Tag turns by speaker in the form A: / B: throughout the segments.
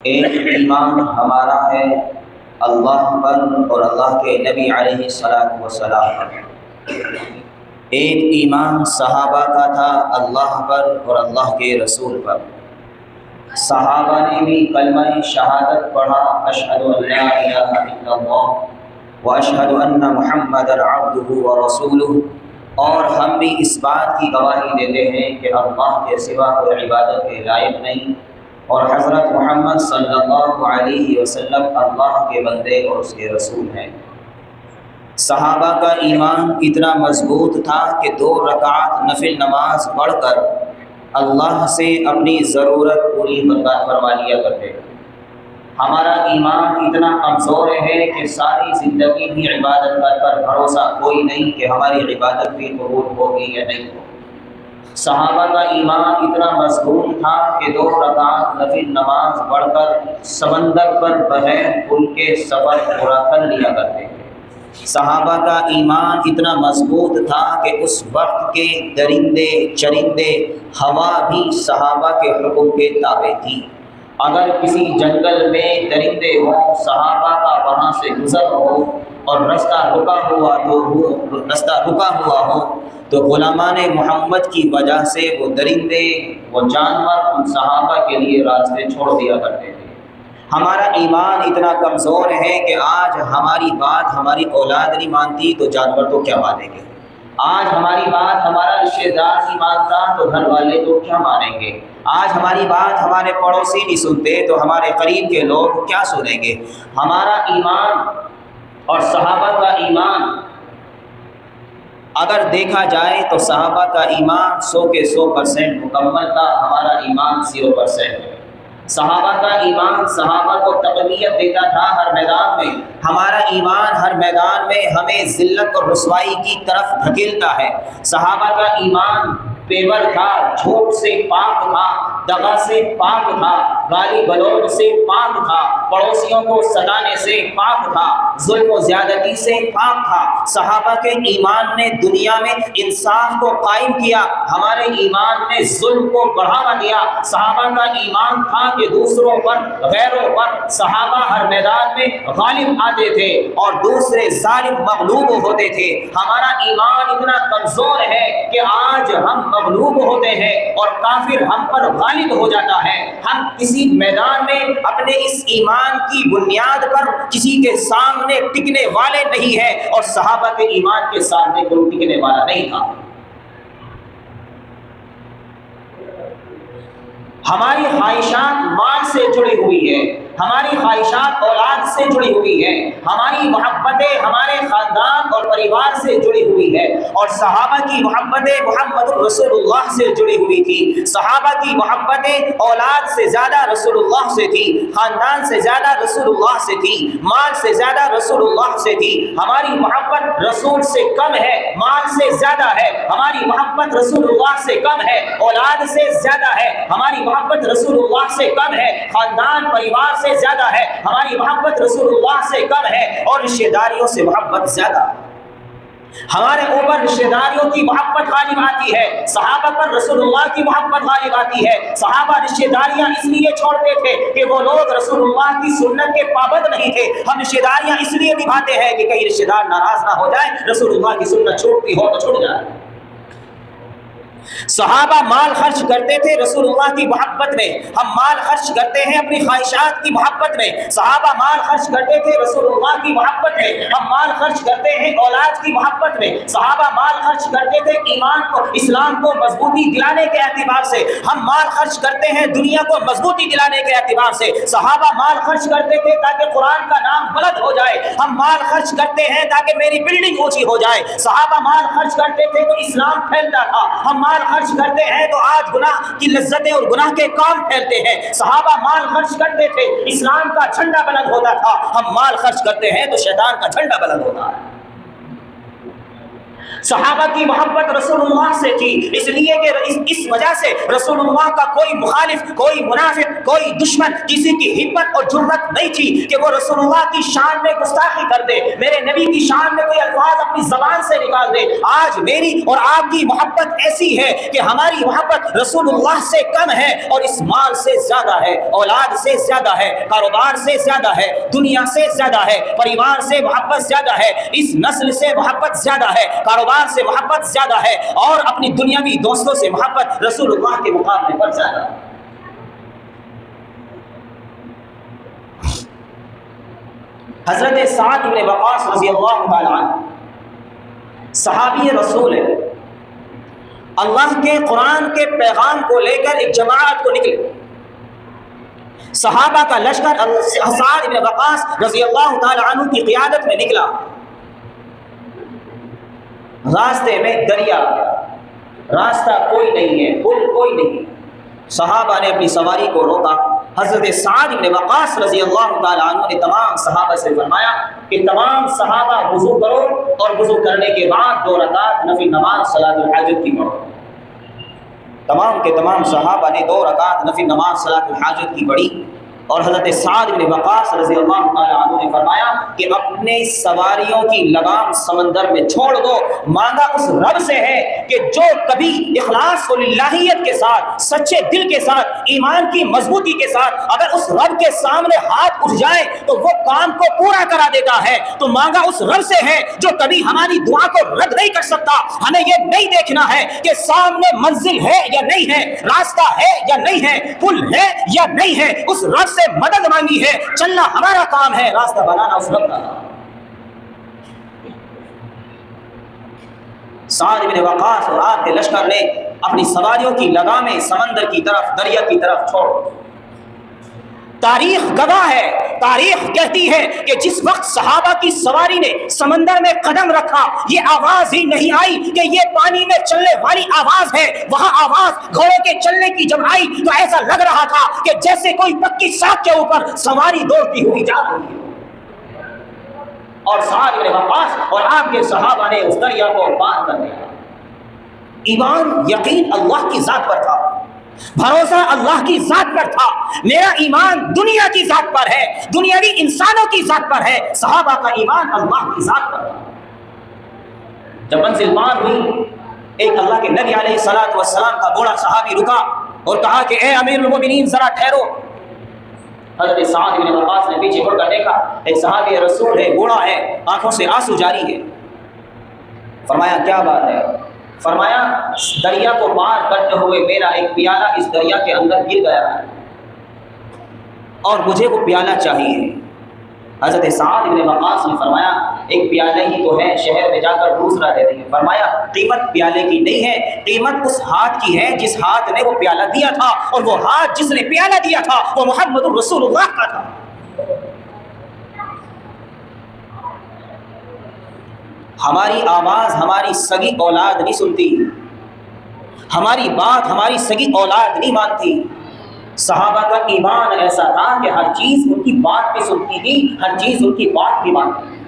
A: ایک ایمان ہمارا ہے اللہ پر اور اللہ کے نبی علیہ الصلوۃ والسلام پر۔ ایک ایمان صحابہ کا تھا اللہ پر اور اللہ کے رسول پر۔ صحابہ نے بھی کلمہ شہادت پڑھا، اشہد ان لا الہ الا اللہ واشہد ان محمدا عبدہ ورسولہ، اور ہم بھی اس بات کی گواہی دیتے ہیں کہ اللہ کے سوا کوئی عبادت کے لائق نہیں، اور حضرت محمد صلی اللہ علیہ وسلم اللہ کے بندے اور اس کے رسول ہیں۔ صحابہ کا ایمان اتنا مضبوط تھا کہ 2 رکعت نفل نماز پڑھ کر اللہ سے اپنی ضرورت پوری فرما لیا کرتے ہیں۔ ہمارا ایمان اتنا کمزور ہے کہ ساری زندگی بھی عبادت پر بھروسہ کوئی نہیں کہ ہماری عبادت بھی قبول ہوگی یا نہیں ہوگی۔ صحابہ کا ایمان اتنا مضبوط تھا کہ 2 رکعت نفل نماز پڑھ کر سمندر پر بغیر پل کے سفر پورا کر لیا کرتے تھے۔ صحابہ کا ایمان اتنا مضبوط تھا کہ اس وقت کے درندے چرندے ہوا بھی صحابہ کے حکم کے تابع تھی۔ اگر کسی جنگل میں درندے ہوں، صحابہ کا وہاں سے گزر ہو اور رستہ رکا ہوا ہو تو غلامان محمد کی وجہ سے وہ درندے وہ جانور ان صحابہ کے لیے راستے چھوڑ دیا کرتے تھے۔ ہمارا ایمان اتنا کمزور ہے کہ آج ہماری بات ہماری اولاد نہیں مانتی تو جانور تو کیا مانیں گے؟ آج ہماری بات ہمارا رشتہ دار نہیں مانتا تو گھر والے تو کیا مانیں گے؟ آج ہماری بات ہمارے پڑوسی نہیں سنتے تو ہمارے قریب کے لوگ کیا سنیں گے؟ ہمارا ایمان اور صحابہ کا ایمان اگر دیکھا جائے تو صحابہ کا ایمان 100 کے 100% مکمل تھا، ہمارا ایمان 0% ہے۔ صحابہ کا ایمان صحابہ کو تقویت دیتا تھا ہر میدان میں، ہمارا ایمان ہر میدان میں ہمیں ذلت اور رسوائی کی طرف دھکیلتا ہے۔ صحابہ کا ایمان پیور تھا، جھوٹ سے پاک تھا، دغا سے پاک تھا، گالی گلوچ سے پاک تھا، پڑوسیوں کو ستانے سے پاک تھا، ظلم و زیادتی سے پاک تھا۔ صحابہ کے ایمان نے دنیا میں انصاف کو قائم کیا، ہمارے ایمان نے ظلم کو بڑھاوا دیا۔ صحابہ کا ایمان تھا کہ دوسروں پر غیروں پر صحابہ ہر میدان میں غالب آتے تھے اور دوسرے ظالم مغلوب ہوتے تھے۔ ہمارا ایمان اتنا کمزور ہے کہ آج ہم مغلوب ہوتے ہیں اور کافر ہم پر غالب ہو جاتا ہے۔ ہم کسی میدان میں اپنے اس ایمان کی بنیاد پر کسی کے سامنے ٹکنے والے نہیں ہیں، اور صحابہ کے ایمان کے سامنے کوئی ٹکنے والا نہیں تھا۔ ہماری خواہشات مال سے جڑی ہوئی ہے، ہماری خواہشات اولاد سے جڑی ہوئی ہے، ہماری محبتیں ہمارے خاندان اور پریوار سے جڑی ہوئی ہے، اور صحابہ کی محبتیں محمد رسول اللہ سے جڑی ہوئی تھی۔ صحابہ کی محبتیں اولاد سے زیادہ رسول اللہ سے تھی، خاندان سے زیادہ رسول اللہ سے تھی، مال سے زیادہ رسول اللہ سے تھی۔ ہماری محبت رسول سے کم ہے، مال سے زیادہ ہے۔ ہماری محبت رسول اللہ سے کم ہے، اولاد سے زیادہ ہے۔ ہماری محبت رسول اللہ سے کم ہے، خاندان پریوار سے زیادہ ہے۔ ہماری محبت رسول اللہ سے کم ہے، اور رشتہ داریوں سے محبت زیادہ ہے۔ ہمارے اوپر رشتہ داریوں کی محبت غالب آتی ہے، صحابہ پر رسول اللہ کی محبت غالب آتی ہے۔ صحابہ رشتہ داریاں اس لیے چھوڑتے تھے کہ وہ لوگ رسول اللہ کی سنت کے پابند نہیں تھے۔ ہم رشتہ داریاں اس لیے نبھاتے ہیں کہ کہیں رشتہ دار ناراض نہ ہو جائے، رسول اللہ کی سنت چھوٹتی ہو تو چھوٹ جائے۔ صحابہ مال خرچ کرتے تھے رسول اللہ کی محبت میں، ہم مال خرچ کرتے ہیں اپنی خواہشات کی محبت میں۔ صحابہ مال خرچ کرتے تھے رسول اللہ کی محبت میں، ہم مال خرچ کرتے ہیں اولاد کی محبت میں۔ صحابہ مال خرچ کرتے تھے ایمان کو اسلام کو مضبوطی دلانے کے اعتبار سے، ہم مال خرچ کرتے ہیں دنیا کو مضبوطی دلانے کے اعتبار سے۔ صحابہ مال خرچ کرتے تھے تاکہ قرآن کا نام بلند ہو جائے، ہم مال خرچ کرتے ہیں تاکہ میری بلڈنگ اونچی ہو جائے۔ صحابہ مال خرچ کرتے تھے تو اسلام پھیلتا تھا، ہم مال خرچ کرتے ہیں تو آج گناہ کی لذتیں اور گناہ کے کام پھیلتے ہیں۔ صحابہ مال خرچ کرتے تھے اسلام کا جھنڈا بلند ہوتا تھا، ہم مال خرچ کرتے ہیں تو شیطان کا جھنڈا بلند ہوتا ہے۔ صحابہ کی محبت رسول اللہ سے تھی، اس لیے کہ اس وجہ سے رسول اللہ کا کوئی مخالف، کوئی منافق، کوئی دشمن، کسی کی ہمت اور جرأت نہیں تھی کہ وہ رسول اللہ کی شان میں گستاخی کر دے، میرے نبی کی شان میں کوئی الفاظ اپنی زبان سے نکال دے۔ آج میری اور آپ کی محبت ایسی ہے کہ ہماری محبت رسول اللہ سے کم ہے اور اس مال سے زیادہ ہے، اولاد سے زیادہ ہے، کاروبار سے زیادہ ہے، دنیا سے زیادہ ہے، پریوار سے محبت زیادہ ہے، اس نسل سے محبت زیادہ ہے، کاروبار سے محبت زیادہ ہے، اور اپنی دنیاوی دوستوں سے محبت رسول اللہ کے مقابلے پر زیادہ ہے۔ حضرت سعد بن وقاص رضی اللہ تعالی عنہ صحابی رسول ہے، اللہ کے قرآن کے پیغام کو لے کر ایک جماعت کو نکلے، صحابہ کا لشکر سعد بن وقاص رضی اللہ تعالی عنہ کی قیادت میں نکلا۔ راستے میں دریا، راستہ کوئی نہیں ہے، پل کوئی نہیں، صحابہ نے اپنی سواری کو روکا۔ حضرت سعد بن وقاص رضی اللہ تعالی عنہ نے تمام صحابہ سے فرمایا کہ تمام صحابہ وضو کرو اور وضو کرنے کے بعد 2 رکعت نفل نماز صلاۃ الحاجت کی پڑھو۔ تمام کے تمام صحابہ نے 2 رکعت نفل نماز صلاۃ الحاجت کی پڑھی، اور حضرت سعد بن وقاص رضی اللہ تعالی عنہ نے فرمایا کہ اپنے سواریوں کی لگام سمندر میں چھوڑ دو، مانگا اس رب سے ہے کہ جو کبھی اخلاص و للہیت کے ساتھ، سچے دل کے ساتھ، ایمان کی مضبوطی کے ساتھ اگر اس رب کے سامنے ہاتھ اٹھ جائے تو وہ کام کو پورا کرا دیتا ہے۔ تو مانگا اس رب سے ہے جو کبھی ہماری دعا کو رد نہیں کر سکتا۔ ہمیں یہ نہیں دیکھنا ہے کہ سامنے منزل ہے یا نہیں ہے، راستہ ہے یا نہیں ہے، پل ہے یا نہیں ہے، اس رب سے مدد مانگی ہے، چلنا ہمارا کام ہے، راستہ بنانا اس رب کا کام۔ سعد بن وقاص اور آپ کے لشکر نے اپنی سواریوں کی لگامیں سمندر کی طرف، دریا کی طرف چھوڑ۔ تاریخ گواہ ہے، تاریخ کہتی ہے کہ جس وقت صحابہ کی سواری نے سمندر میں قدم رکھا، یہ آواز ہی نہیں آئی کہ یہ پانی میں چلنے والی آواز ہے، وہاں آواز گھوڑے کے چلنے کی جب آئی تو ایسا لگ رہا تھا کہ جیسے کوئی پکی سڑک کے اوپر سواری دوڑتی ہوئی جا رہی ہے، اور سعد بن وقاص اور آپ کے صحابہ نے اس دریا کو پار کر دیا۔ ایمان، یقین اللہ کی ذات پر تھا، بھروسہ اللہ کی ذات پر تھا۔ میرا ایمان دنیا کی ذات پر ہے، دنیاوی انسانوں کی ذات پر ہے، صحابہ کا ایمان اللہ کی ذات پر تھا۔ جب منزل پار ہوئی، ایک اللہ کے نبی علیہ الصلوۃ والسلام کا بوڑھا صحابی رکا اور کہا کہ اے امیر المومنین ذرا ٹھہرو۔ حضرت سعد بن وقاص نے پیچھے مڑ کر دیکھا، ایک صحابی رسول ہے، بوڑھا ہے، آنکھوں سے آنسو جاری ہے۔ فرمایا کیا بات ہے؟ فرمایا دریا کو پار کرتے ہوئے میرا ایک پیالہ اس دریا کے اندر گر گیا ہے اور مجھے وہ پیالہ چاہیے۔ حضرت سعد بن وقاص نے فرمایا ایک پیالہ ہی تو ہے، شہر میں جا کر دوسرا دے دیں۔ فرمایا قیمت پیالے کی نہیں ہے، قیمت اس ہاتھ کی ہے جس ہاتھ نے وہ پیالہ دیا تھا، اور وہ ہاتھ جس نے پیالہ دیا تھا وہ محمد رسول اللہ کا تھا۔ ہماری آواز ہماری سگی اولاد نہیں سنتی، ہماری بات ہماری سگی اولاد نہیں مانتی۔ صحابہ کا ایمان ایسا تھا کہ ہر چیز ان کی بات بھی سنتی تھی، ہر چیز ان کی بات بھی مانتی تھی۔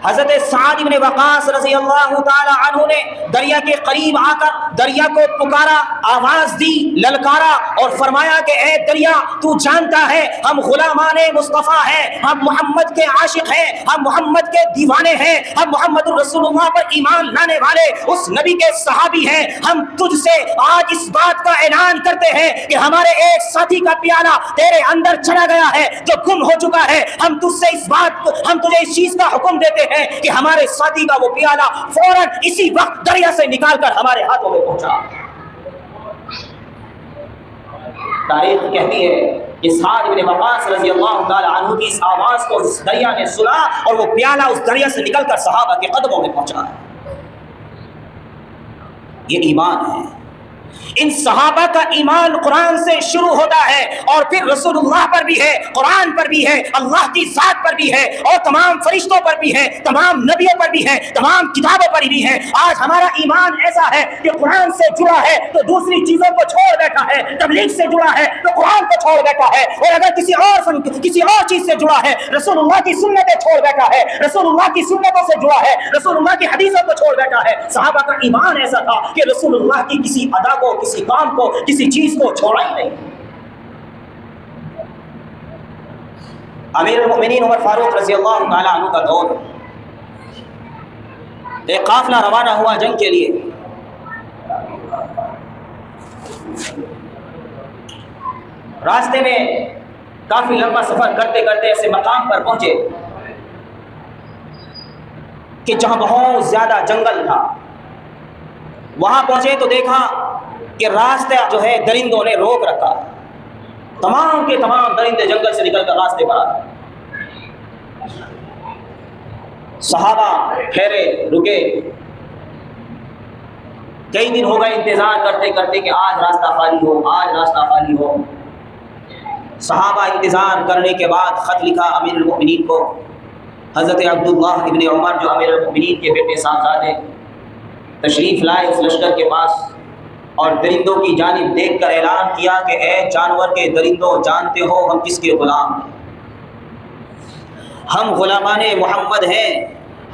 A: حضرت سعد بن وقاص رضی اللہ تعالی عنہ نے دریا کے قریب آ کر دریا کو پکارا، آواز دی، للکارا اور فرمایا کہ اے دریا، تو جانتا ہے ہم غلامان مصطفیٰ ہیں، ہم محمد کے عاشق ہیں، ہم محمد کے دیوانے ہیں، ہم محمد رسول اللہ پر ایمان لانے والے اس نبی کے صحابی ہیں۔ ہم تجھ سے آج اس بات کا اعلان کرتے ہیں کہ ہمارے ایک ساتھی کا پیالہ تیرے اندر چلا گیا ہے جو گم ہو چکا ہے۔ ہم تجھے اس چیز کا حکم دیتے ہیں کہ ہمارے ساتھی کا وہ پیالہ فوراً اسی وقت دریا سے نکال کر ہمارے ہاتھوں میں پہنچا۔ تاریخ کہتی ہے کہ سعد بن وقاص رضی اللہ تعالی عنہ کی اس آواز کو اس دریا نے سنا اور وہ پیالہ اس دریا سے نکل کر صحابہ کے قدموں میں پہنچا۔ یہ ایمان ہے، ان صحابہ کا ایمان قرآن سے شروع ہوتا ہے اور پھر رسول اللہ پر بھی ہے، قرآن پر بھی ہے، اللہ کی ذات پر بھی ہے، اور تمام فرشتوں پر بھی ہے، تمام نبیوں پر بھی ہے، تمام کتابوں پر بھی ہے۔ آج ہمارا ایمان ایسا ہے کہ قرآن سے جڑا ہے تو دوسری چیزوں کو چھوڑ بیٹھا ہے، تبلیغ سے جڑا ہے تو قرآن کو چھوڑ بیٹھا ہے، اور اگر کسی اور چیز سے جڑا ہے، رسول اللہ کی سنتیں چھوڑ بیٹھا ہے، رسول اللہ کی سنتوں سے جڑا ہے، رسول اللہ کی حدیثوں کو چھوڑ بیٹھا ہے۔ صحابہ کا ایمان ایسا تھا کہ رسول اللہ کی کسی ادا کو، کسی کام کو، کسی چیز کو چھوڑا ہی نہیں۔ امیر المؤمنین عمر فاروق رضی اللہ تعالی عنہ کا دور، ایک قافلہ روانہ ہوا جنگ کے لیے۔ راستے میں کافی لمبا سفر کرتے کرتے ایسے مقام پر پہنچے کہ جہاں بہت زیادہ جنگل تھا۔ وہاں پہنچے تو دیکھا کہ راستہ جو ہے درندوں نے روک رکھا، تمام کے تمام درندے جنگل سے نکل کر راستے پر آ گئے۔ صحابہ ٹھہرے، رکے، کئی دن ہو گئے انتظار کرتے کرتے کہ آج راستہ خالی ہو، آج راستہ خالی ہو۔ صحابہ انتظار کرنے کے بعد خط لکھا امیر المؤمنین کو، حضرت عبداللہ ابن عمر جو امیر المؤمنین کے بیٹے صاحبزادے تشریف لائے اس لشکر کے پاس، اور درندوں کی جانب دیکھ کر اعلان کیا کہ اے جانور کے درندوں، جانتے ہو ہم کس کے غلام ہیں؟ ہم غلامان محمد ہیں،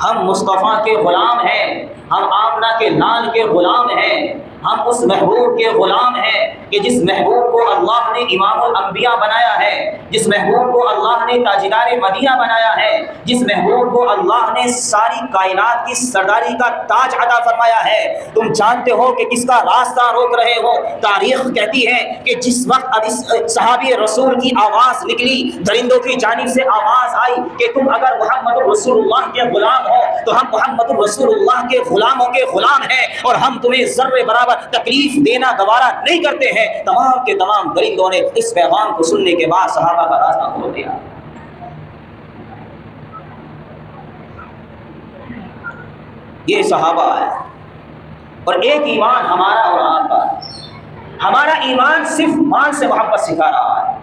A: ہم مصطفیٰ کے غلام ہیں، ہم آمنہ کے لال کے غلام ہیں، ہم اس محبوب کے غلام ہیں کہ جس محبوب کو اللہ نے امام الانبیاء بنایا ہے، جس محبوب کو اللہ نے تاجدار مدینہ بنایا ہے، جس محبوب کو اللہ نے ساری کائنات کی سرداری کا تاج عطا فرمایا ہے۔ تم جانتے ہو کہ کس کا راستہ روک رہے ہو؟ تاریخ کہتی ہے کہ جس وقت صحابی رسول کی آواز نکلی، درندوں کی جانب سے آواز آئی کہ تم اگر محمد رسول اللہ کے غلام ہو تو ہم محمد رسول اللہ کے غلاموں کے غلام ہیں، اور ہم تمہیں ذرے برابر تکلیف دینا گوارا نہیں کرتے ہیں۔ تمام کے تمام درندوں نے اس پیغام کو سننے کے بعد صحابہ کا راستہ کھول دیا۔ یہ صحابہ ہے، اور ایک ایمان ہمارا اور آپ کا۔ ہمارا ایمان صرف مال سے محبت سکھا رہا ہے،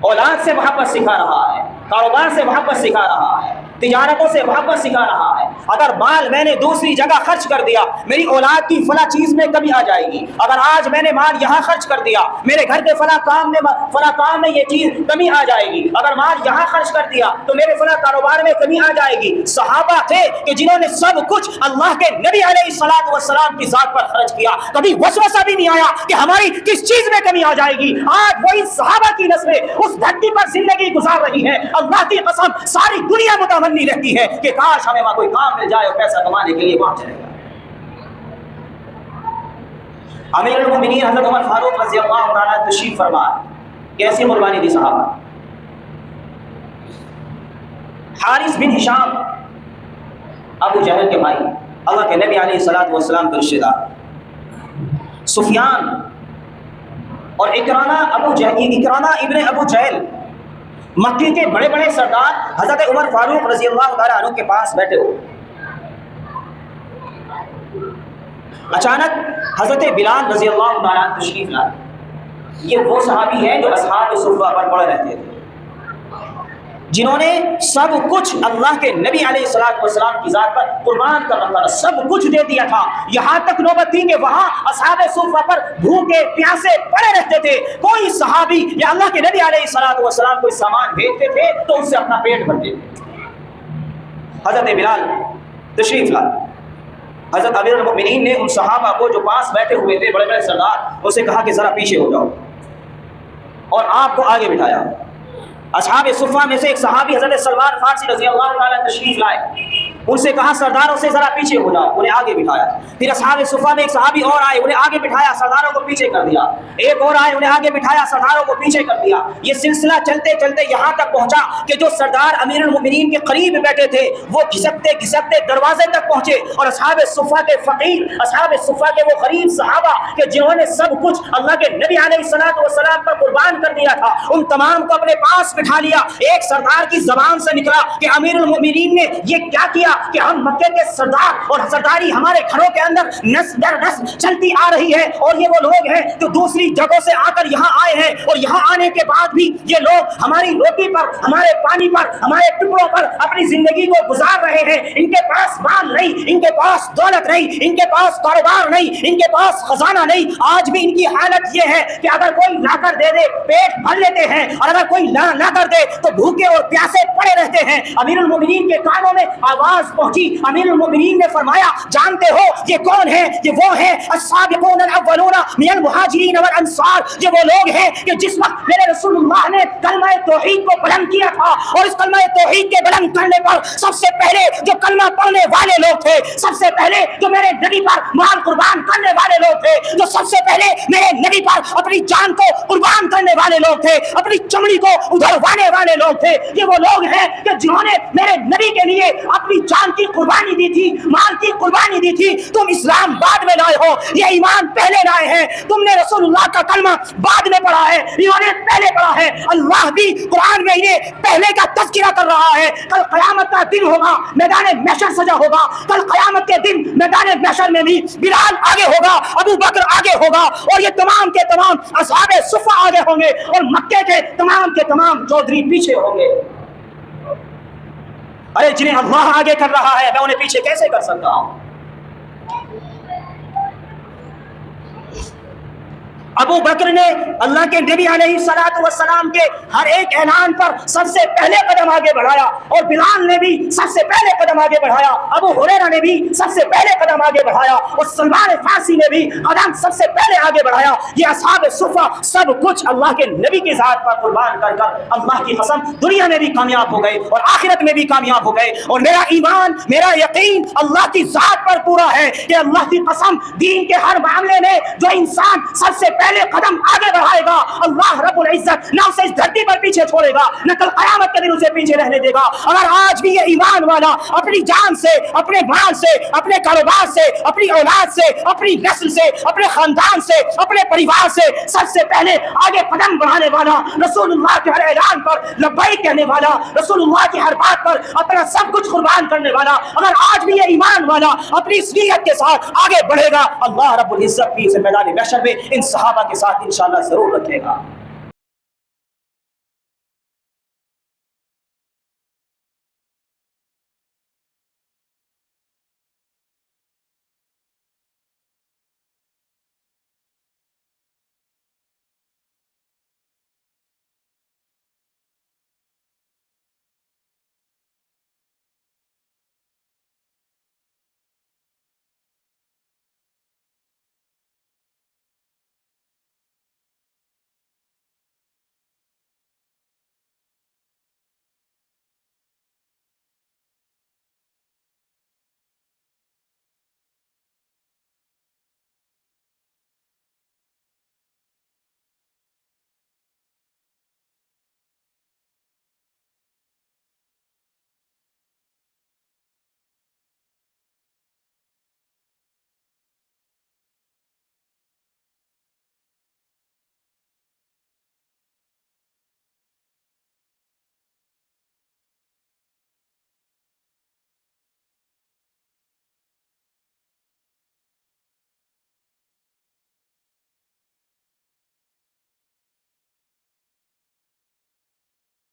A: اولاد سے محبت سکھا رہا ہے، کاروبار سے محبت سکھا رہا ہے، تجارتوں سے محبت سکھا رہا ہے۔ اگر مال میں نے دوسری جگہ خرچ کر دیا، میری اولاد کی فلاں چیز میں کمی آ جائے گی۔ اگر آج میں نے مال یہاں خرچ کر دیا، میرے گھر کے فلاں کام میں یہ چیز کمی آ جائے گی۔ اگر مال یہاں خرچ کر دیا تو میرے فلاں کاروبار میں کمی آ جائے گی۔ صحابہ تھے کہ جنہوں نے سب کچھ اللہ کے نبی علیہ الصلوۃ والسلام کی ذات پر خرچ کیا، کبھی وسوسہ بھی نہیں آیا کہ ہماری کس چیز میں کمی آ جائے گی۔ آج وہی صحابہ کی نسلیں اس دھرتی پر زندگی گزار رہی ہیں۔ اللہ کی قسم ساری دنیا متمنی رہتی ہے کہ کاش ہمیں وہاں کوئی کام مل جائے اور پیسہ کمانے کے لیے وہاں چلے جائے۔ امیر المؤمنین حضرت عمر فاروق رضی اللہ تعالیٰ تشریف فرما، کیسی قربانی دی صحابہ۔ حارث بن ہشام ابو جہل کے بھائی، اللہ کے نبی علیہ الصلوۃ والسلام کے رشتہ دار، سفیان اور اکرامہ ابن ابو جہل، مکی کے بڑے بڑے سردار حضرت عمر فاروق رضی اللہ تعالیٰ عنہ کے پاس بیٹھے ہوئے۔ اچانک حضرت بلال رضی اللہ تعالیٰ عنہ تشریف لائے۔ یہ وہ صحابی ہیں جو اصحاب صفہ پر پڑے رہتے تھے، جنہوں نے سب کچھ اللہ کے نبی علیہ الصلوۃ والسلام کی ذات پر قربان کر رکھا تھا، سب کچھ دے دیا تھا۔ یہاں تک نوبت تھی کہ وہاں اصحاب صفہ پر بھوکے پیاسے پڑے رہتے تھے۔ کوئی صحابی یا اللہ کے نبی علیہ الصلوۃ والسلام کوئی سامان بھیجتے تھے تو اس سے اپنا پیٹ بھرتے تھے۔ حضرت بلال تشریف لائے۔ حضرت امیر المؤمنین نے ان صحابہ کو جو پاس بیٹھے ہوئے تھے، بڑے بڑے سردار، اسے کہا کہ ذرا پیچھے ہو جاؤ، اور آپ کو آگے بٹھایا۔ اصحاب صفہ میں سے ایک صحابی حضرت سلمان فارسی رضی اللہ تعالیٰ تشریف لائے، ان سے کہا سرداروں سے ذرا پیچھے ہو جاؤ، انہیں آگے بٹھایا۔ پھر اصحاب صفہ میں ایک صحابی اور آئے، انہیں آگے بٹھایا، سرداروں کو پیچھے کر دیا۔ ایک اور آئے، انہیں آگے بٹھایا، سرداروں کو پیچھے کر دیا۔ یہ سلسلہ چلتے چلتے یہاں تک پہنچا کہ جو سردار امیر المؤمنین کے قریب بیٹھے تھے وہ گھسکتے گھسکتے دروازے تک پہنچے، اور اصحاب صفہ کے فقیر، اصحاب صفہ کے وہ غریب صحابہ کہ جنہوں نے سب کچھ اللہ کے نبی علیہ الصلوۃ والسلام پر قربان کر دیا تھا، ان تمام کو اپنے پاس بٹھا لیا۔ ایک سردار کی زبان سے نکلا کہ امیر المؤمنین نے یہ کیا کیا؟
B: کہ ہم مکے کے سردار اور سرداری ہمارے گھروں کے اندر نسل در نسل چلتی آ رہی ہے، اور یہ وہ لوگ ہیں جو دوسری جگہوں سے آ کر یہاں آئے ہیں، اور یہاں آنے کے بعد بھی یہ لوگ ہماری روٹی پر، ہمارے پانی پر، ہمارے ٹکڑوں پر اپنی زندگی کو گزار رہے ہیں۔ ان کے پاس مال نہیں، ان کے پاس دولت نہیں، ان کے پاس کاروبار نہیں، ان کے پاس خزانہ نہیں۔ آج بھی ان کی حالت یہ ہے کہ اگر کوئی لا کر دے دے پیٹ بھر لیتے ہیں، اور اگر کوئی لا کر دے تو بھوکے اور پیاسے پڑے رہتے ہیں۔ امیر المومنین کے کانوں میں آواز پہنچی، امیر المومنین نے فرمایا جانتے ہو یہ کون ہے؟ یہ وہ ہیں السابقون الاولون من المہاجرین والانصار۔ یہ وہ لوگ ہیں کہ جس وقت میرے رسول اللہ نے کلمہ توحید کو بلند کیا تھا، اور اس کلمہ توحید کے بلند کرنے پر سب سے پہلے جو کلمہ پڑھنے والے لوگ تھے، سب سے پہلے جو میرے نبی پر مال قربان کرنے والے لوگ تھے، جو سب سے پہلے میرے نبی پر اپنی جان کو قربان کرنے والے لوگ تھے، اپنی چمڑی کو ادھروانے والے لوگ تھے، یہ وہ لوگ ہیں کہ جنہوں نے میرے نبی کے لیے اپنی جان کی قربانی دی تھی، مال کی قربانی دی تھی۔ تم اسلام بعد میں لائے ہو، یہ ایمان پہلے لائے ہیں۔ تم نے رسول اللہ کا کلمہ بعد میں پڑھا ہے، انہوں نے پہلے پڑھا ہے۔ اللہ بھی قرآن میں انہیں پہلے کا تذکرہ کر رہا ہے۔ کل قیامت کا دن ہوگا، میدان محشر سجا ہوگا، کل قیامت کے دن میدان محشر میں بھی بلال آگے ہوگا، ابو بکر آگے ہوگا، اور یہ تمام کے تمام اصحاب صفہ آگے ہوں گے، اور مکے کے تمام چودھری پیچھے ہوں گے۔ ارے جنہیں اللہ آگے کر رہا ہے میں انہیں پیچھے کیسے کر سکتا ہوں؟ ابو بکر نے اللہ کے نبی علیہ السلام کے ہر ایک اعلان پر سب سے پہلے قدم آگے بڑھایا، اور بلال نے بھی سب سے پہلے قدم آگے بڑھایا، ابو ہریرہ نے بھی سب سے پہلے قدم آگے بڑھایا، اور سلمان فارسی نے بھی قدم سب سے پہلے آگے بڑھایا۔ یہ اصحاب صفہ سب کچھ اللہ کے نبی کی ذات پر قربان کر کر اللہ کی قسم دنیا میں بھی کامیاب ہو گئے اور آخرت میں بھی کامیاب ہو گئے۔ اور میرا ایمان، میرا یقین اللہ کی ذات پر پورا ہے کہ اللہ کی قسم دین کے ہر معاملے میں جو انسان سب سے پہلے قدم آگے بڑھائے گا، اللہ رب العزت نہ اسے اس دھرتی پر پیچھے چھوڑے گا، نہ کل قیامت کے دن اسے پیچھے رہنے دے گا۔ اگر آج بھی یہ ایمان والا اپنی جان سے، اپنے مال سے، اپنے کاروبار سے، اپنی اولاد سے، اپنی نسل سے، اپنے خاندان سے، اپنے پریوار سے سب سے پہلے آگے قدم بڑھانے والا، رسول اللہ کے ہر اعلان پر لبیک کہنے والا، رسول اللہ کی ہر بات پر اپنا سب کچھ قربان کرنے والا، اگر آج بھی یہ ایمان والا اپنی اس نیت کے ساتھ آگے بڑھے گا، اللہ رب العزت بھی اسے میدان محشر میں ان صحابہ کے ساتھ انشاءاللہ ضرور رکھے گا۔